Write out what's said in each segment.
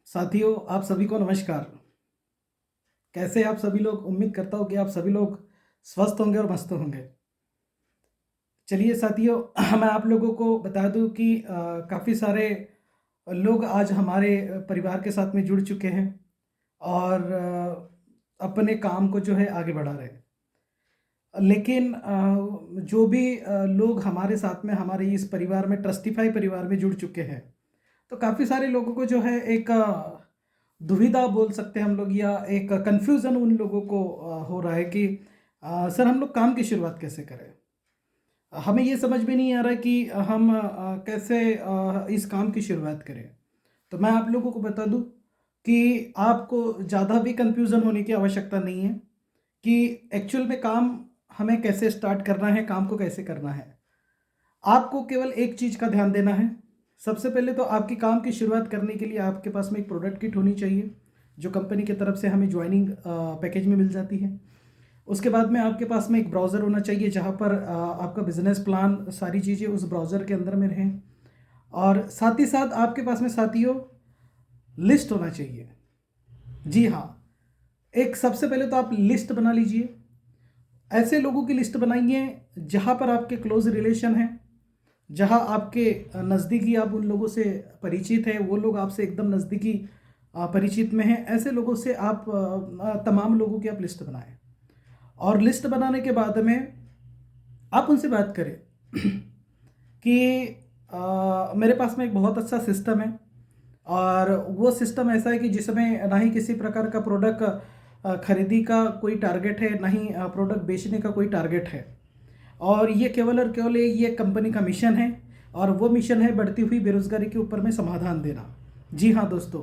साथियों, आप सभी को नमस्कार। कैसे हैं आप सभी लोग? उम्मीद करता हूँ कि आप सभी लोग स्वस्थ होंगे और मस्त होंगे। चलिए साथियों, मैं आप लोगों को बता दूँ कि काफ़ी सारे लोग आज हमारे परिवार के साथ में जुड़ चुके हैं और अपने काम को जो है आगे बढ़ा रहे हैं। लेकिन जो भी लोग हमारे साथ में हमारे इस परिवार में ट्रस्टिफाई परिवार में जुड़ चुके हैं, तो काफ़ी सारे लोगों को जो है एक दुविधा बोल सकते हैं हम लोग, या एक कन्फ्यूज़न उन लोगों को हो रहा है कि सर हम लोग काम की शुरुआत कैसे करें? हमें ये समझ में नहीं आ रहा है कि हम कैसे इस काम की शुरुआत करें। तो मैं आप लोगों को बता दूँ कि आपको ज़्यादा भी कन्फ्यूज़न होने की आवश्यकता नहीं है कि एक्चुअल में काम हमें कैसे स्टार्ट करना है, काम को कैसे करना है। आपको केवल एक चीज़ का ध्यान देना है। सबसे पहले तो आपकी काम की शुरुआत करने के लिए आपके पास में एक प्रोडक्ट किट होनी चाहिए, जो कंपनी की तरफ से हमें जॉइनिंग पैकेज में मिल जाती है। उसके बाद में आपके पास में एक ब्राउज़र होना चाहिए, जहाँ पर आपका बिज़नेस प्लान सारी चीज़ें उस ब्राउज़र के अंदर में रहें। और साथ ही साथ आपके पास में साथियों लिस्ट होना चाहिए। जी हाँ, एक सबसे पहले तो आप लिस्ट बना लीजिए। ऐसे लोगों की लिस्ट बनाइए जहाँ पर आपके क्लोज़ रिलेशन हैं, जहाँ आपके नज़दीकी आप उन लोगों से परिचित हैं, वो लोग आपसे एकदम नज़दीकी परिचित में हैं। ऐसे लोगों से आप तमाम लोगों की आप लिस्ट बनाएँ और लिस्ट बनाने के बाद में आप उनसे बात करें कि मेरे पास में एक बहुत अच्छा सिस्टम है और वो सिस्टम ऐसा है कि जिसमें ना ही किसी प्रकार का प्रोडक्ट खरीदी का कोई टारगेट है, ना ही प्रोडक्ट बेचने का कोई टारगेट है। और ये केवल और केवल ये कंपनी का मिशन है और वो मिशन है बढ़ती हुई बेरोज़गारी के ऊपर में समाधान देना। जी हाँ दोस्तों,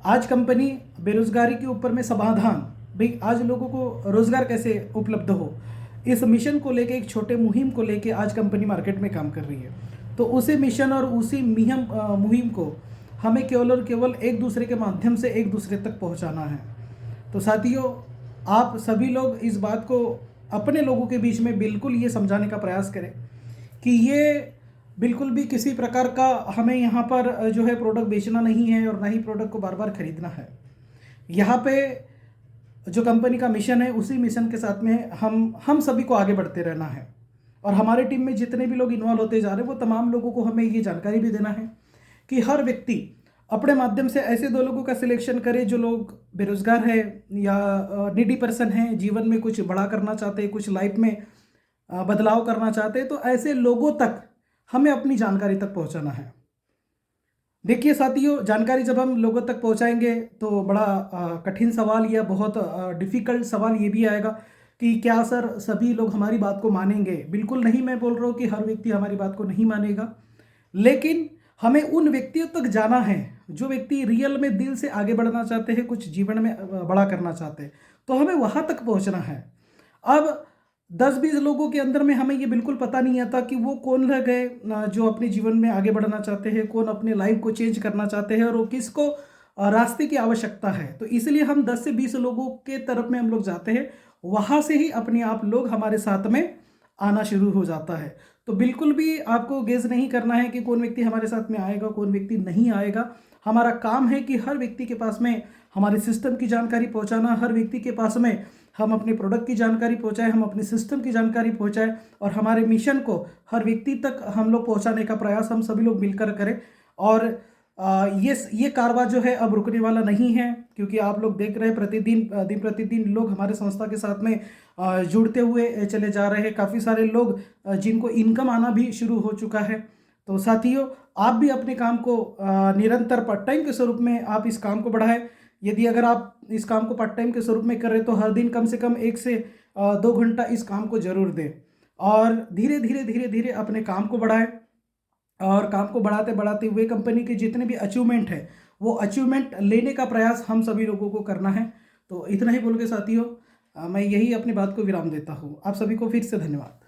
आज कंपनी बेरोज़गारी के ऊपर में समाधान, भाई आज लोगों को रोज़गार कैसे उपलब्ध हो, इस मिशन को लेके, एक छोटे मुहिम को लेके आज कंपनी मार्केट में काम कर रही है। तो उसी मिशन और उसी मुहिम को हमें केवल और केवल एक दूसरे के माध्यम से एक दूसरे तक पहुंचाना है। तो साथियों, आप सभी लोग इस बात को अपने लोगों के बीच में बिल्कुल ये समझाने का प्रयास करें कि ये बिल्कुल भी किसी प्रकार का हमें यहाँ पर जो है प्रोडक्ट बेचना नहीं है और ना ही प्रोडक्ट को बार बार खरीदना है। यहाँ पे जो कंपनी का मिशन है, उसी मिशन के साथ में हम सभी को आगे बढ़ते रहना है। और हमारे टीम में जितने भी लोग इन्वॉल्व होते जा रहे हैं, वो तमाम लोगों को हमें ये जानकारी भी देना है कि हर व्यक्ति अपने माध्यम से ऐसे 2 लोगों का सिलेक्शन करे जो लोग बेरोजगार है या नीडी पर्सन है, जीवन में कुछ बड़ा करना चाहते हैं, कुछ लाइफ में बदलाव करना चाहते हैं। तो ऐसे लोगों तक हमें अपनी जानकारी तक पहुंचाना है। देखिए साथियों, जानकारी जब हम लोगों तक पहुंचाएंगे तो बड़ा कठिन सवाल या बहुत डिफ़िकल्ट सवाल ये भी आएगा कि क्या सर सभी लोग हमारी बात को मानेंगे? बिल्कुल नहीं, मैं बोल रहा हूँ कि हर व्यक्ति हमारी बात को नहीं मानेगा। लेकिन हमें उन व्यक्तियों तक जाना है जो व्यक्ति रियल में दिल से आगे बढ़ना चाहते हैं, कुछ जीवन में बड़ा करना चाहते हैं। तो हमें वहाँ तक पहुँचना है। अब 10-20 लोगों के अंदर में हमें ये बिल्कुल पता नहीं आता कि वो कौन लोग हैं जो अपने जीवन में आगे बढ़ना चाहते हैं, कौन अपने लाइफ को चेंज करना चाहते हैं और वो किसको रास्ते की आवश्यकता है। तो इसलिए हम 10 से 20 लोगों के तरफ में हम लोग जाते हैं, वहाँ से ही अपने आप लोग हमारे साथ में आना शुरू हो जाता है। तो बिल्कुल भी आपको गेस नहीं करना है कि कौन व्यक्ति हमारे साथ में आएगा, कौन व्यक्ति नहीं आएगा। हमारा काम है कि हर व्यक्ति के पास में हमारे सिस्टम की जानकारी पहुंचाना, हर व्यक्ति के पास में हम अपने प्रोडक्ट की जानकारी पहुंचाएं, हम अपने सिस्टम की जानकारी पहुंचाएं और हमारे मिशन को हर व्यक्ति तक हम लोग पहुंचाने का प्रयास हम सभी लोग मिलकर करें। और ये कारवां जो है अब रुकने वाला नहीं है, क्योंकि आप लोग देख रहे हैं प्रतिदिन दिन प्रतिदिन लोग हमारे संस्था के साथ में जुड़ते हुए चले जा रहे हैं। काफ़ी सारे लोग जिनको इनकम आना भी शुरू हो चुका है। तो साथियों, आप भी अपने काम को निरंतर पार्ट टाइम के स्वरूप में आप इस काम को बढ़ाएं। यदि अगर आप इस काम को पार्ट टाइम के स्वरूप में कर रहे हैं तो हर दिन कम से कम 1 से 2 घंटा इस काम को जरूर दें और धीरे धीरे धीरे धीरे अपने काम को बढ़ाएं। और काम को बढ़ाते बढ़ाते हुए कंपनी के जितने भी अचीवमेंट है, वो अचीवमेंट लेने का प्रयास हम सभी लोगों को करना है। तो इतना ही बोल के साथियों, मैं यही अपनी बात को विराम देता हूँ। आप सभी को फिर से धन्यवाद।